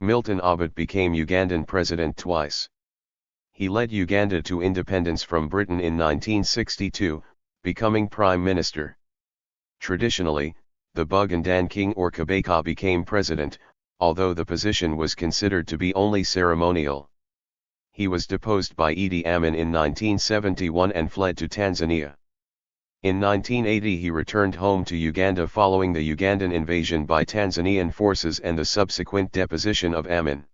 Milton Obote became Ugandan president twice. He led Uganda to independence from Britain in 1962, becoming prime minister. Traditionally, the Bugandan king or Kabeta became president, although the position was considered to be only ceremonial. He was deposed by Idi Amin in 1971 and fled to Tanzania. In 1980 he returned home to Uganda following the Ugandan invasion by Tanzanian forces and the subsequent deposition of Amin.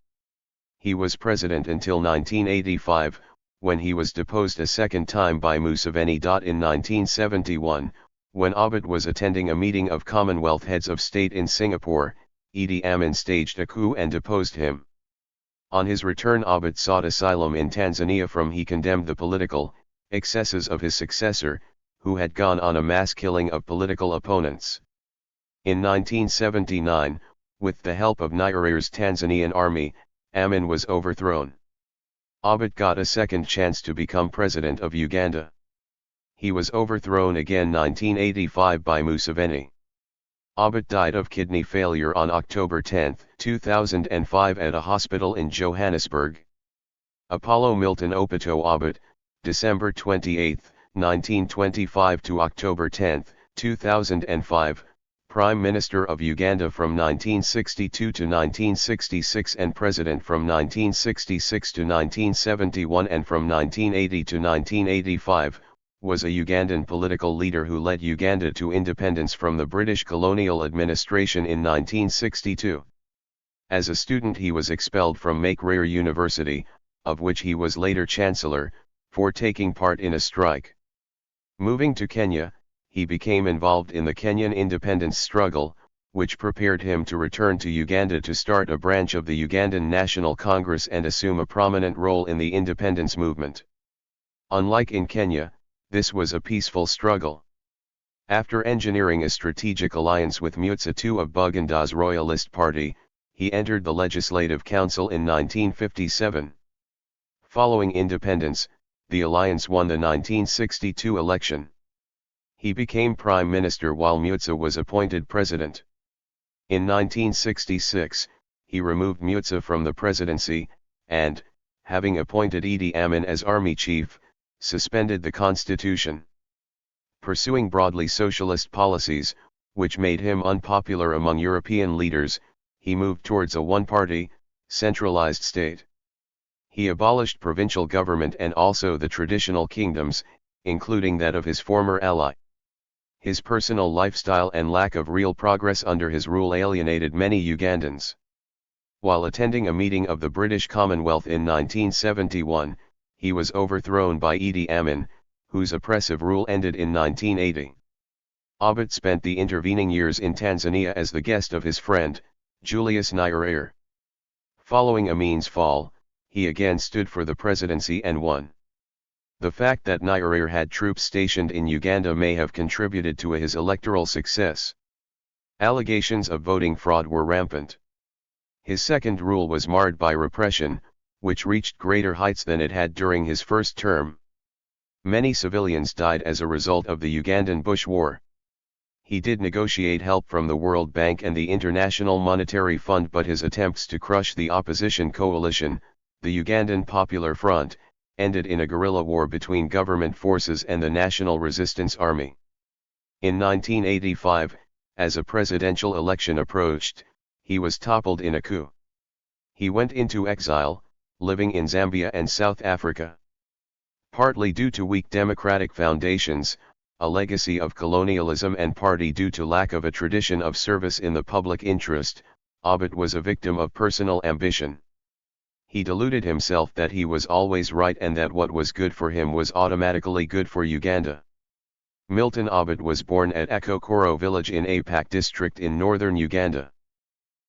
He was president until 1985, when he was deposed a second time by Museveni. In 1971, when Obote was attending a meeting of Commonwealth heads of state in Singapore, Idi Amin staged a coup and deposed him. On his return, Obote sought asylum in Tanzania. He condemned the political excesses of his successor, who had gone on a mass killing of political opponents. In 1979, with the help of Nyerere's Tanzanian army, Amin was overthrown. Obote got a second chance to become president of Uganda. He was overthrown again 1985 by Museveni. Obote died of kidney failure on October 10, 2005 at a hospital in Johannesburg. Apollo Milton Opeto Obote, December 28, 1925 to October 10, 2005, Prime Minister of Uganda from 1962 to 1966 and President from 1966 to 1971 and from 1980 to 1985, was a Ugandan political leader who led Uganda to independence from the British colonial administration in 1962. As a student he was expelled from Makerere University, of which he was later Chancellor, for taking part in a strike. Moving to Kenya, he became involved in the Kenyan independence struggle, which prepared him to return to Uganda to start a branch of the Ugandan National Congress and assume a prominent role in the independence movement. Unlike in Kenya, this was a peaceful struggle. After engineering a strategic alliance with Mutsa II of Buganda's Royalist Party, he entered the Legislative Council in 1957. Following independence, the alliance won the 1962 election. He became prime minister while Mutsa was appointed president. In 1966, he removed Mutsa from the presidency, and, having appointed Idi Amin as army chief, suspended the constitution. Pursuing broadly socialist policies, which made him unpopular among European leaders, he moved towards a one-party, centralized state. He abolished provincial government and also the traditional kingdoms, including that of his former ally. His personal lifestyle and lack of real progress under his rule alienated many Ugandans. While attending a meeting of the British Commonwealth in 1971, he was overthrown by Idi Amin, whose oppressive rule ended in 1980. Obote spent the intervening years in Tanzania as the guest of his friend, Julius Nyerere. Following Amin's fall, he again stood for the presidency and won. The fact that Nyerere had troops stationed in Uganda may have contributed to his electoral success. Allegations of voting fraud were rampant. His second rule was marred by repression, which reached greater heights than it had during his first term. Many civilians died as a result of the Ugandan Bush War. He did negotiate help from the World Bank and the International Monetary Fund, but his attempts to crush the opposition coalition, the Ugandan Popular Front, ended in a guerrilla war between government forces and the National Resistance Army. In 1985, as a presidential election approached, he was toppled in a coup. He went into exile, living in Zambia and South Africa. Partly due to weak democratic foundations, a legacy of colonialism, and partly due to lack of a tradition of service in the public interest, Obote was a victim of personal ambition. He deluded himself that he was always right and that what was good for him was automatically good for Uganda. Milton Obote was born at Akokoro village in Apak district in northern Uganda.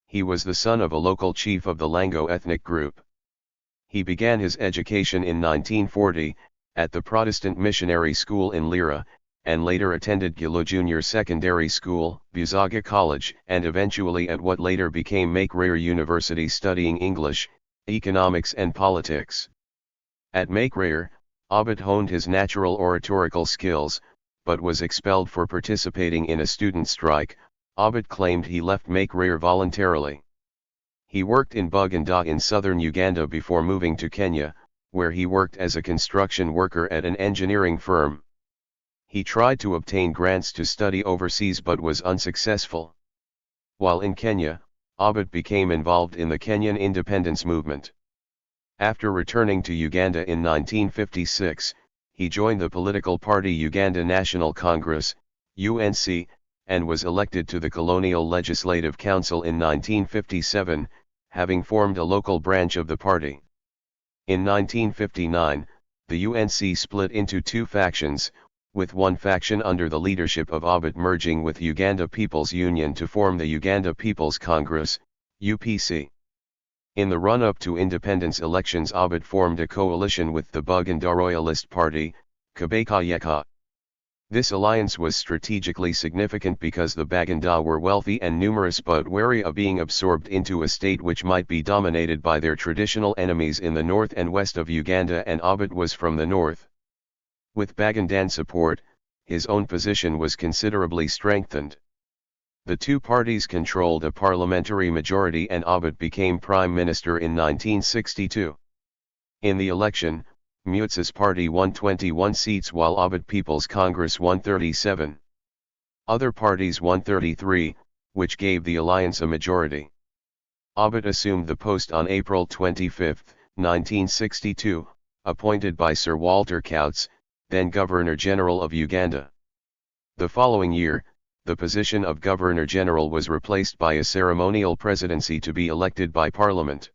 He was the son of a local chief of the Lango ethnic group. He began his education in 1940, at the Protestant Missionary School in Lira, and later attended Gulu Junior Secondary School, Busoga College, and eventually at what later became Makerere University studying English, economics and politics. At Makerere, Obote honed his natural oratorical skills, but was expelled for participating in a student strike. Obote claimed he left Makerere voluntarily. He worked in Buganda in southern Uganda before moving to Kenya, where he worked as a construction worker at an engineering firm. He tried to obtain grants to study overseas but was unsuccessful. While in Kenya, Obote became involved in the Kenyan independence movement. After returning to Uganda in 1956, he joined the political party Uganda National Congress, UNC, and was elected to the Colonial Legislative Council in 1957, having formed a local branch of the party. In 1959, the UNC split into two factions, with one faction under the leadership of Obote merging with Uganda People's Union to form the Uganda People's Congress, UPC. In the run-up to independence elections, Obote formed a coalition with the Buganda Royalist Party, Kabeta. This alliance was strategically significant because the Baganda were wealthy and numerous but wary of being absorbed into a state which might be dominated by their traditional enemies in the north and west of Uganda, and Obote was from the north. With Bagandan support, his own position was considerably strengthened. The two parties controlled a parliamentary majority and Obote became prime minister in 1962. In the election, Mutsa's party won 21 seats while Obote People's Congress won 37. Other parties won 33, which gave the alliance a majority. Obote assumed the post on April 25, 1962, appointed by Sir Walter Coutts, then Governor-General of Uganda. The following year, the position of Governor-General was replaced by a ceremonial presidency to be elected by Parliament.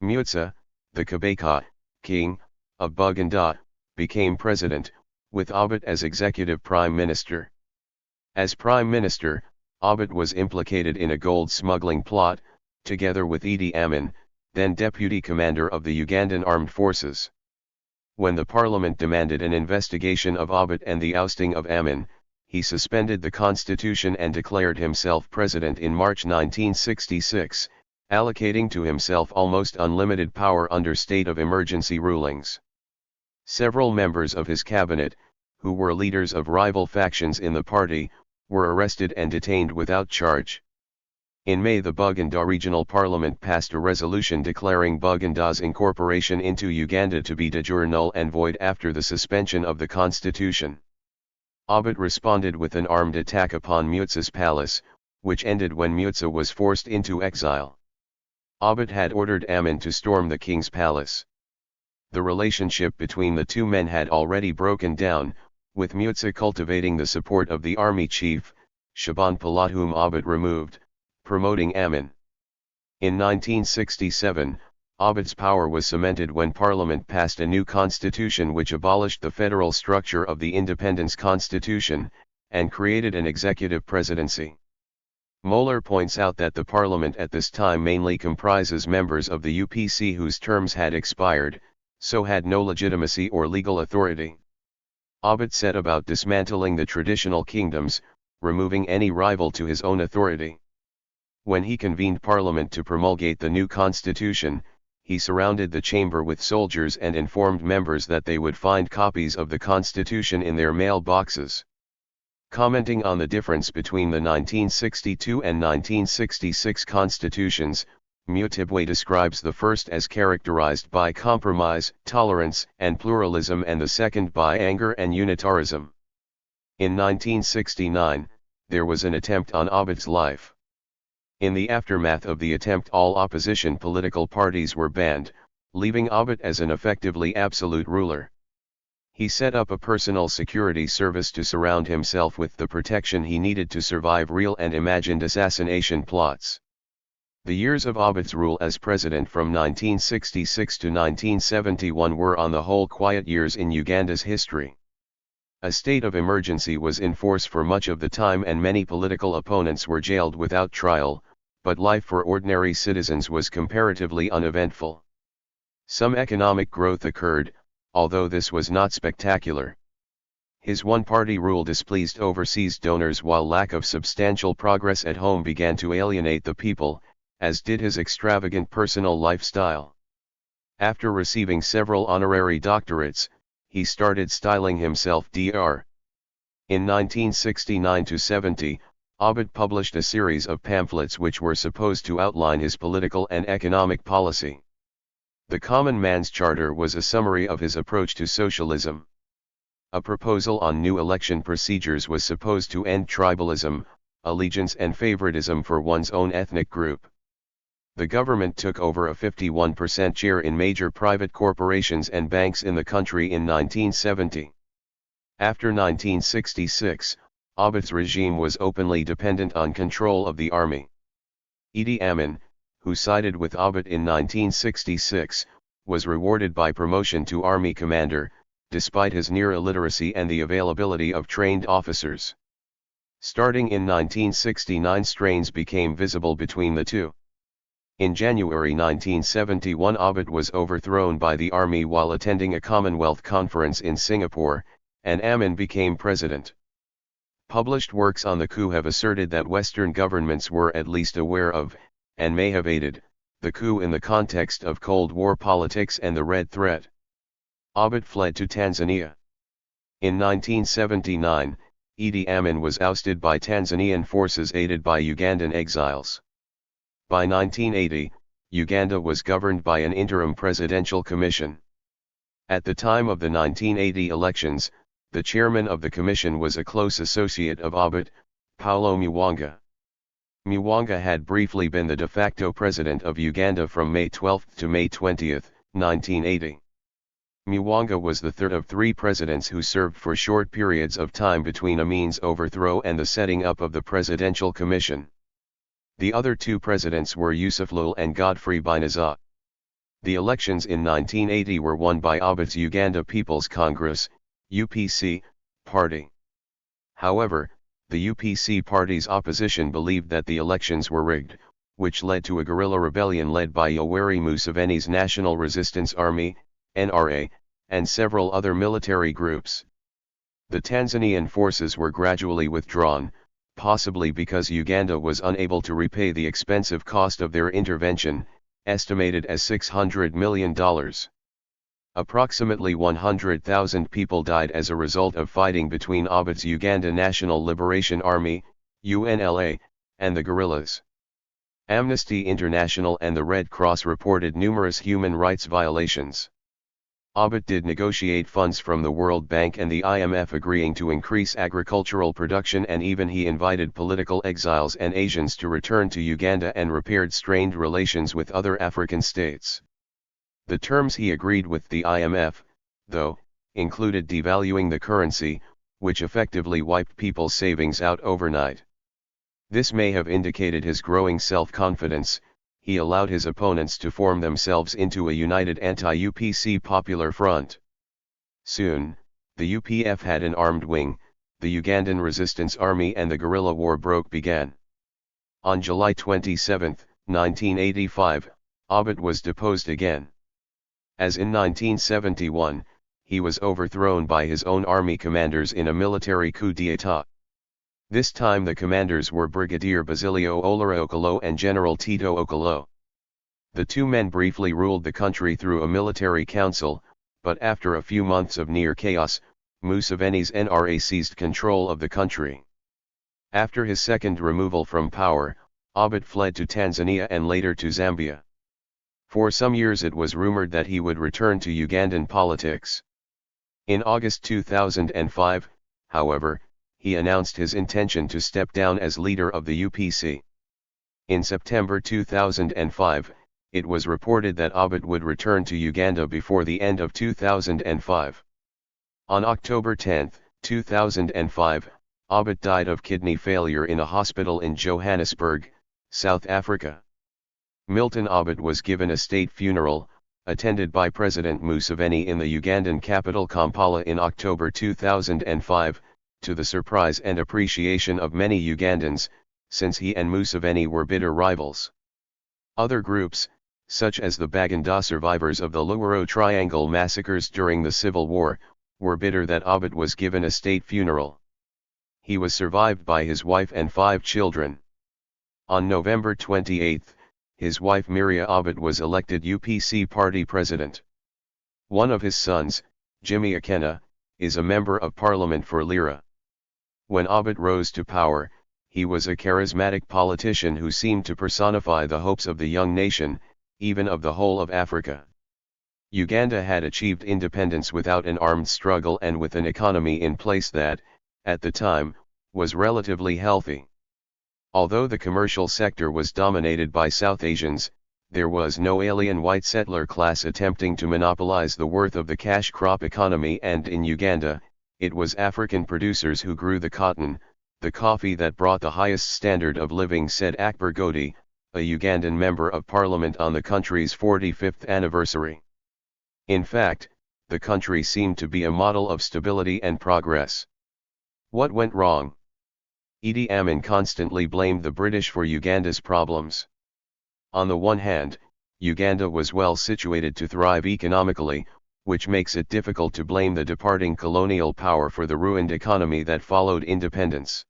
Mutsa, the Kabeta, king, of Buganda, became president, with Obote as executive prime minister. As prime minister, Obote was implicated in a gold smuggling plot, together with Idi Amin, then deputy commander of the Ugandan Armed Forces. When the parliament demanded an investigation of Obote and the ousting of Amin, he suspended the constitution and declared himself president in March 1966, allocating to himself almost unlimited power under state of emergency rulings. Several members of his cabinet, who were leaders of rival factions in the party, were arrested and detained without charge. In May, the Buganda Regional Parliament passed a resolution declaring Buganda's incorporation into Uganda to be de jure null and void after the suspension of the constitution. Obote responded with an armed attack upon Mutsa's palace, which ended when Mutsa was forced into exile. Obote had ordered Amin to storm the king's palace. The relationship between the two men had already broken down, with Mutsa cultivating the support of the army chief, Shaban Palat, whom Obote removed, promoting Amin. In 1967, Obote's power was cemented when Parliament passed a new constitution which abolished the federal structure of the Independence Constitution, and created an executive presidency. Moeller points out that the Parliament at this time mainly comprises members of the UPC whose terms had expired, so had no legitimacy or legal authority. Obote set about dismantling the traditional kingdoms, removing any rival to his own authority. When he convened Parliament to promulgate the new constitution, he surrounded the chamber with soldiers and informed members that they would find copies of the constitution in their mail boxes. Commenting on the difference between the 1962 and 1966 constitutions, Mutibwe describes the first as characterized by compromise, tolerance, and pluralism, and the second by anger and unitarism. In 1969, there was an attempt on Obote's life. In the aftermath of the attempt, all opposition political parties were banned, leaving Obote as an effectively absolute ruler. He set up a personal security service to surround himself with the protection he needed to survive real and imagined assassination plots. The years of Obote's rule as president from 1966 to 1971 were on the whole quiet years in Uganda's history. A state of emergency was in force for much of the time and many political opponents were jailed without trial, but life for ordinary citizens was comparatively uneventful. Some economic growth occurred, although this was not spectacular. His one-party rule displeased overseas donors, while lack of substantial progress at home began to alienate the people, as did his extravagant personal lifestyle. After receiving several honorary doctorates, he started styling himself Dr. In 1969-70, Obote published a series of pamphlets which were supposed to outline his political and economic policy. The Common Man's Charter was a summary of his approach to socialism. A proposal on new election procedures was supposed to end tribalism, allegiance and favoritism for one's own ethnic group. The government took over a 51% share in major private corporations and banks in the country in 1970. After 1966, Obote's regime was openly dependent on control of the army. Idi Amin, who sided with Obote in 1966, was rewarded by promotion to army commander, despite his near illiteracy and the availability of trained officers. Starting in 1969, strains became visible between the two. In January 1971, Obote was overthrown by the army while attending a Commonwealth conference in Singapore, and Amin became president. Published works on the coup have asserted that Western governments were at least aware of, and may have aided, the coup in the context of Cold War politics and the Red Threat. Obote fled to Tanzania. In 1979, Idi Amin was ousted by Tanzanian forces aided by Ugandan exiles. By 1980, Uganda was governed by an interim presidential commission. At the time of the 1980 elections, the chairman of the commission was a close associate of Obote, Paulo Mwanga. Mwanga had briefly been the de facto president of Uganda from May 12 to May 20, 1980. Mwanga was the third of three presidents who served for short periods of time between Amin's overthrow and the setting up of the Presidential Commission. The other two presidents were Yusuf Lul and Godfrey Binaza. The elections in 1980 were won by Obote's Uganda People's Congress, UPC, party. However, the UPC party's opposition believed that the elections were rigged, which led to a guerrilla rebellion led by Yoweri Museveni's National Resistance Army, NRA, and several other military groups. The Tanzanian forces were gradually withdrawn, possibly because Uganda was unable to repay the expensive cost of their intervention, estimated as $600 million. Approximately 100,000 people died as a result of fighting between Obote's Uganda National Liberation Army, UNLA, and the guerrillas. Amnesty International and the Red Cross reported numerous human rights violations. Obote did negotiate funds from the World Bank and the IMF, agreeing to increase agricultural production, and even he invited political exiles and Asians to return to Uganda and repaired strained relations with other African states. The terms he agreed with the IMF, though, included devaluing the currency, which effectively wiped people's savings out overnight. This may have indicated his growing self-confidence. He allowed his opponents to form themselves into a united anti-UPC Popular Front. Soon, the UPF had an armed wing, the Ugandan Resistance Army, and the guerrilla war began. On July 27, 1985, Obote was deposed again. As in 1971, he was overthrown by his own army commanders in a military coup d'état. This time the commanders were Brigadier Basilio Olara Okolo and General Tito Okolo. The two men briefly ruled the country through a military council, but after a few months of near chaos, Museveni's NRA seized control of the country. After his second removal from power, Obote fled to Tanzania and later to Zambia. For some years it was rumored that he would return to Ugandan politics. In August 2005, however, he announced his intention to step down as leader of the UPC. In September 2005, it was reported that Obote would return to Uganda before the end of 2005. On October 10, 2005, Obote died of kidney failure in a hospital in Johannesburg, South Africa. Milton Obote was given a state funeral, attended by President Museveni in the Ugandan capital Kampala in October 2005, to the surprise and appreciation of many Ugandans, since he and Museveni were bitter rivals. Other groups, such as the Baganda survivors of the Luwero Triangle massacres during the Civil War, were bitter that Obote was given a state funeral. He was survived by his wife and 5 children. On November 28, his wife Miria Obote was elected UPC party president. One of his sons, Jimmy Akena, is a member of parliament for Lira. When Obote rose to power, he was a charismatic politician who seemed to personify the hopes of the young nation, even of the whole of Africa. Uganda had achieved independence without an armed struggle and with an economy in place that, at the time, was relatively healthy. Although the commercial sector was dominated by South Asians, there was no alien white settler class attempting to monopolize the worth of the cash crop economy, and in Uganda, it was African producers who grew the cotton, the coffee that brought the highest standard of living, said Akbar Godi, a Ugandan member of parliament on the country's 45th anniversary. In fact, the country seemed to be a model of stability and progress. What went wrong? Idi Amin constantly blamed the British for Uganda's problems. On the one hand, Uganda was well situated to thrive economically, which makes it difficult to blame the departing colonial power for the ruined economy that followed independence.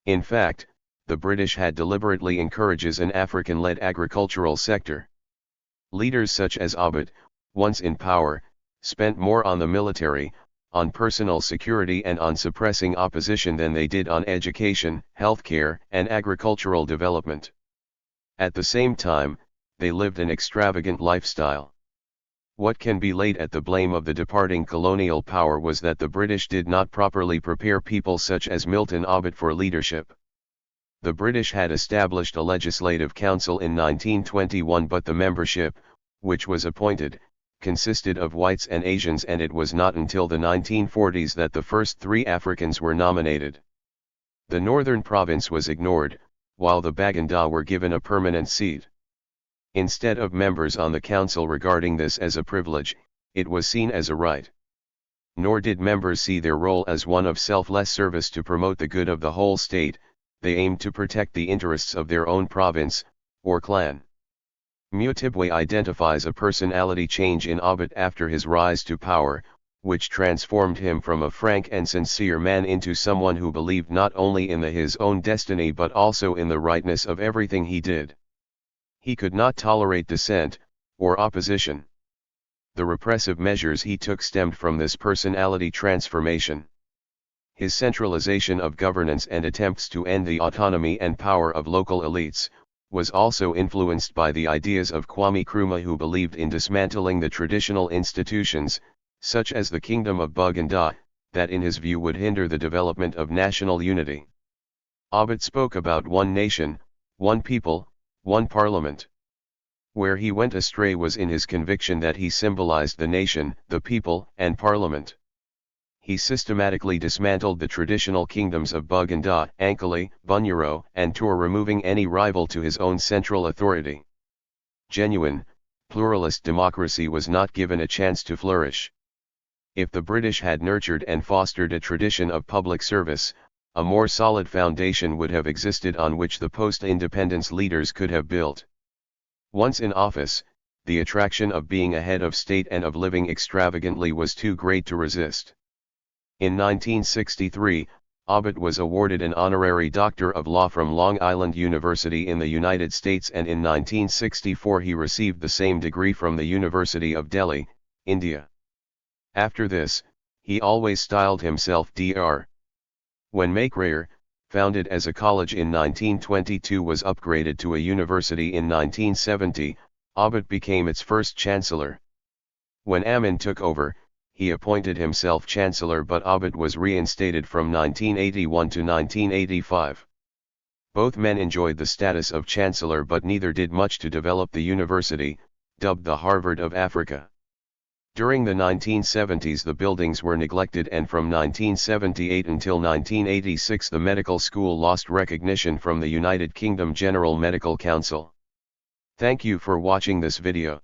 In fact, the British had deliberately encouraged an African-led agricultural sector. Leaders such as Obote, once in power, spent more on the military, on personal security and on suppressing opposition than they did on education, healthcare, and agricultural development. At the same time, they lived an extravagant lifestyle. What can be laid at the blame of the departing colonial power was that the British did not properly prepare people such as Milton Obote for leadership. The British had established a legislative council in 1921, but the membership, which was appointed, consisted of whites and Asians, and it was not until the 1940s that the first 3 Africans were nominated. The northern province was ignored, while the Baganda were given a permanent seat. Instead of members on the council regarding this as a privilege, it was seen as a right. Nor did members see their role as one of selfless service to promote the good of the whole state. They aimed to protect the interests of their own province, or clan. Mutibwe identifies a personality change in Obote after his rise to power, which transformed him from a frank and sincere man into someone who believed not only in his own destiny but also in the rightness of everything he did. He could not tolerate dissent, or opposition. The repressive measures he took stemmed from this personality transformation. His centralization of governance and attempts to end the autonomy and power of local elites was also influenced by the ideas of Kwame Nkrumah, who believed in dismantling the traditional institutions, such as the Kingdom of Buganda, that in his view would hinder the development of national unity. Obote spoke about one nation, one people, one parliament. Where he went astray was in his conviction that he symbolized the nation, the people, and parliament. He systematically dismantled the traditional kingdoms of Buganda, Ankole, Bunyoro, and Tor, removing any rival to his own central authority. Genuine, pluralist democracy was not given a chance to flourish. If the British had nurtured and fostered a tradition of public service, a more solid foundation would have existed on which the post-independence leaders could have built. Once in office, the attraction of being a head of state and of living extravagantly was too great to resist. In 1963, Obote was awarded an honorary Doctor of Law from Long Island University in the United States, and in 1964 he received the same degree from the University of Delhi, India. After this, he always styled himself Dr. When Makerere, founded as a college in 1922, was upgraded to a university in 1970, Obote became its first chancellor. When Amin took over, he appointed himself chancellor, but Obote was reinstated from 1981 to 1985. Both men enjoyed the status of chancellor, but neither did much to develop the university, dubbed the Harvard of Africa. During the 1970s the buildings were neglected, and from 1978 until 1986 the medical school lost recognition from the United Kingdom General Medical Council. Thank you for watching this video.